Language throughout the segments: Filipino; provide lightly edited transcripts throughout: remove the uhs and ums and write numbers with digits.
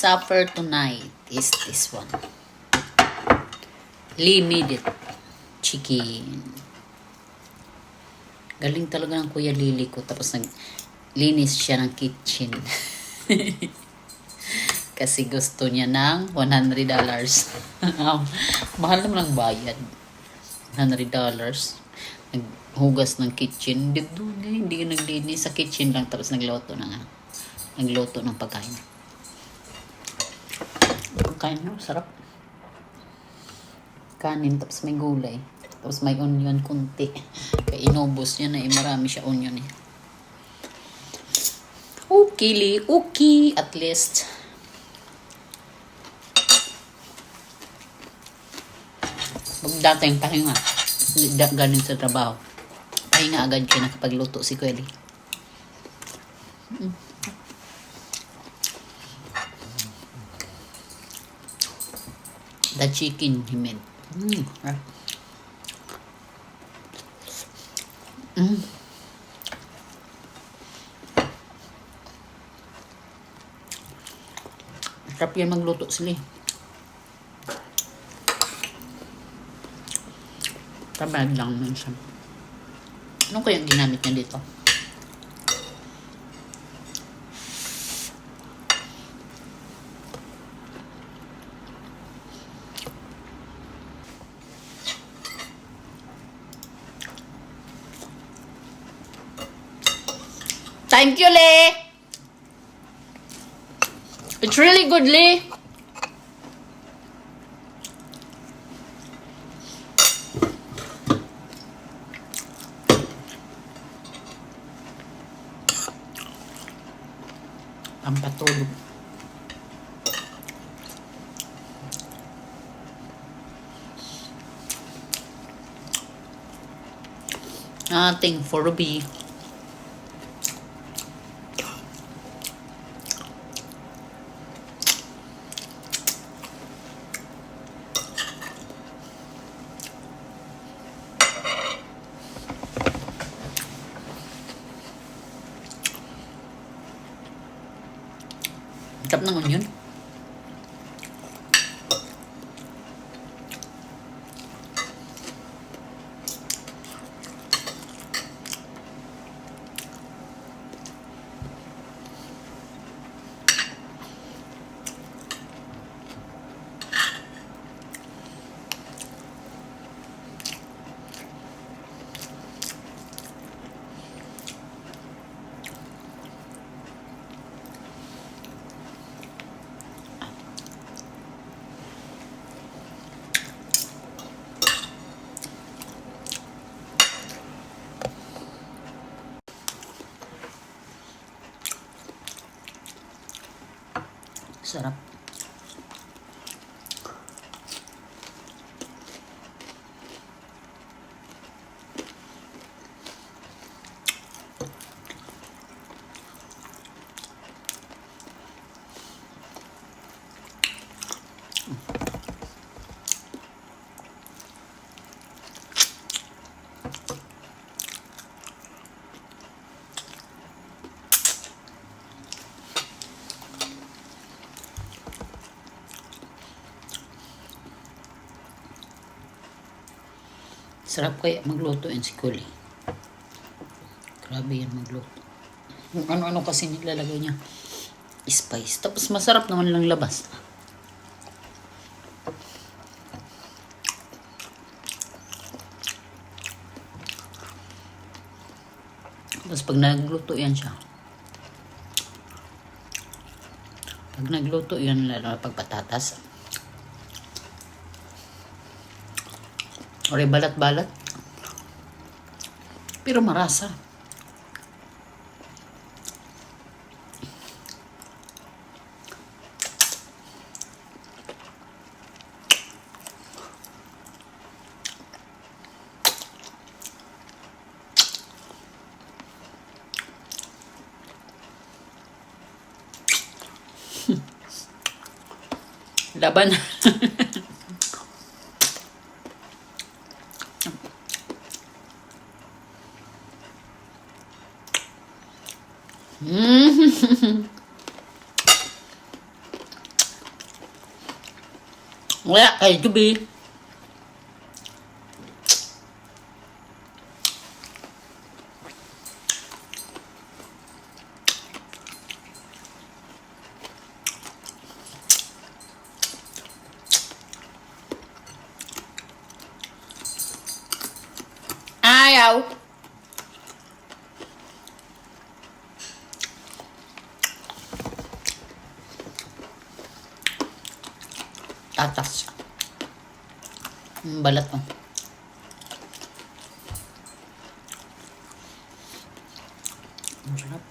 supper tonight is this one. Limited chicken. Galing talaga ng Kuya Lili ko. Tapos naglinis siya ng kitchen. Kasi gusto niya ng $100. Mahal naman ang bayad. $100. Naghugas ng kitchen. Hindi naglinis sa kitchen lang. Tapos nagluto ng pagkain. Pagkain no, sarap. Kanin, tapos may gulay. Tapos may onion kunti. Kaya inubos niya na marami siya onion eh. Okay, at least. Dating pahinga. Galing sa trabaho. Pahinga agad siya nakapagluto si Kweli. The chicken he made. Sarap yan magluto sila. Tabad lang nun siya. Ano kaya ginamit niya dito? Thank you, Lee! It's really good, Lee! Ang patulog. Nothing for Ruby. Sarap ng onion. Sarap. Sarap kaya magluto yan si Kuli. Grabe yan magluto. Kung ano-ano kasi nilalagay niya. Spice. Tapos masarap naman lang labas. Tapos pag nagluto yan siya. Pag nagluto yan, lalo na pag patatas. Or balat-balat. Pero marasa. Laban. Wala kay Juby. Ayaw. Tatas. Balat mo. Ang sarap.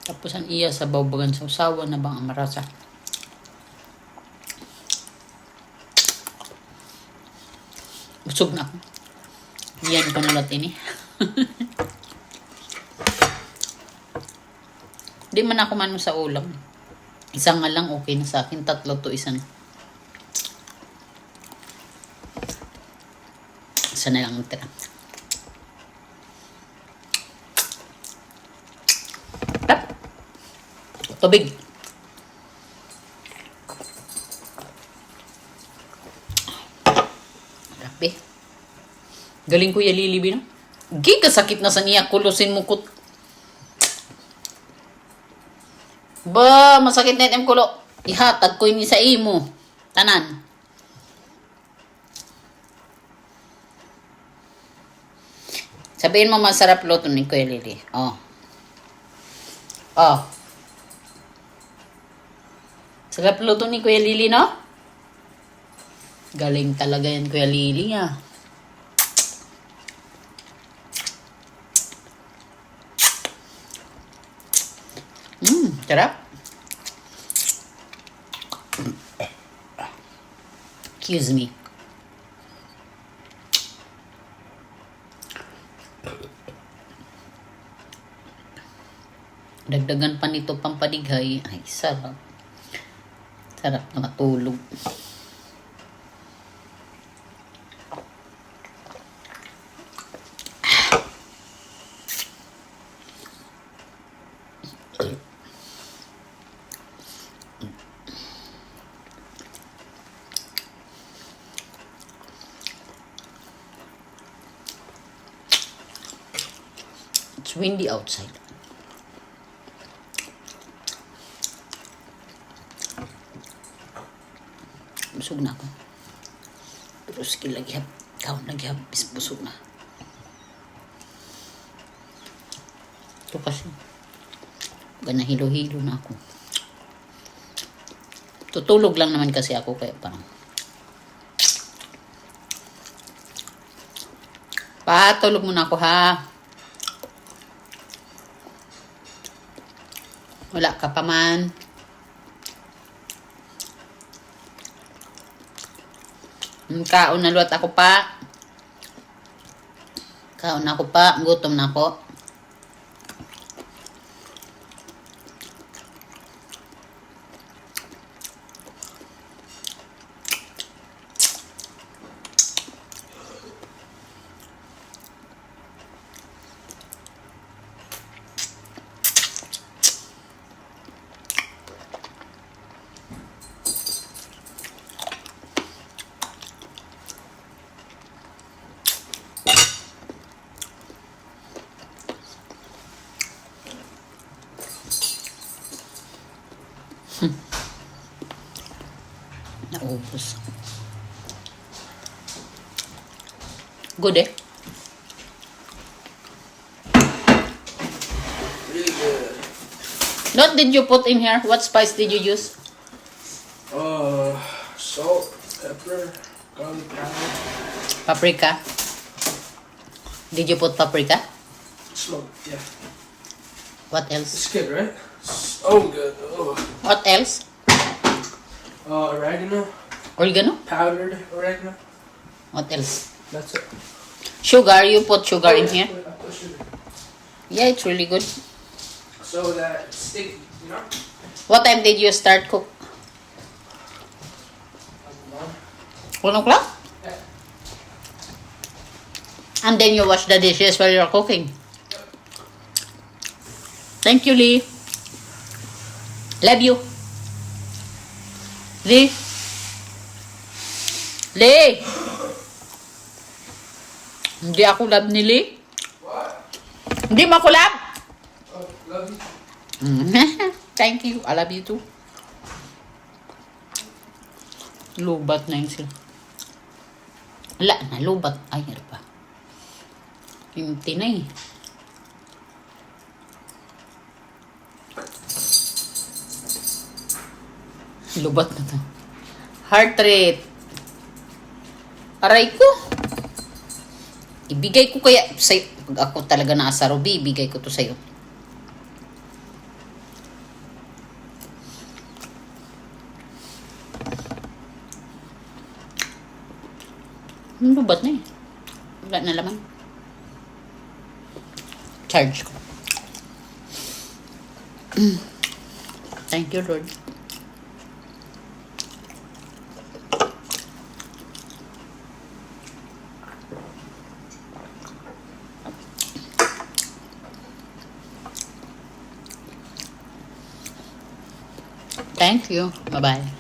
Tapos ang iya sa bawbagan sa usawa na bang amarasa. Busog na ako. Yan ko nalat ini. Di man ako mano sa ulam. Isa nga lang okay na sa akin. 3 to 1. Isa na lang ang tira. Tap! Tubig. Grabe. Galing Kuya Lilibi, no? Gigasakit na sa niya. Kulusin mo kut. Ba, masakit na yung kulo. Ihatag ko ini sa imo. Tanan. Sabihin mo masarap luto ni Kuya Lili. Oh. Oh. Sarap luto ni Kuya Lili, no? Galing talaga yan Kuya Lili, ah. Sarap. Excuse me. Dagdagan pa nito pampadighay. Ay, sarap. Sarap na matulog. It's windy outside. Busog na ako. Pero skill lagi hap. Kaon lagi hap. Busog na. Ito kasi. Gana hilo-hilo na ako. Tutulog lang naman kasi ako kaya parang. Patulog muna ako ha. Wala ka pa man. Kaon na luwat ako pa. Kaon na ako pa. Gutom na ako. Naubos. Good eh? Really good. What did you put in here? What spice did you use? Salt, pepper, garlic powder. Paprika. Did you put paprika? Smoke, yeah. What else? It's good, right? So good. Oh. What else? Oregano, Oregano? powdered oregano. What else? That's it. Sugar. You put sugar in here? I put sugar. Yeah, it's really good. So that it's sticky, you know? What time did you start cook? 1 o'clock? Yeah. And then you wash the dishes while you're cooking. Thank you, Lee. Love you. Lee. Lee. Hindi ako love ni Lee. What? Hindi mo ako love. Oh, love you. Thank you. I love you too. Lubat na yun sila. Wala na, lubat. Ay, ano pa. Hinti na eh. Lubat na to. Heart rate. Aray ko. Ibigay ko kaya sa'yo. Pag ako talaga naasa Ruby, ibigay ko to sa'yo. Lubat na eh. Wala na laman. Charge ko. Thank you, Lord. Thank you. Bye-bye.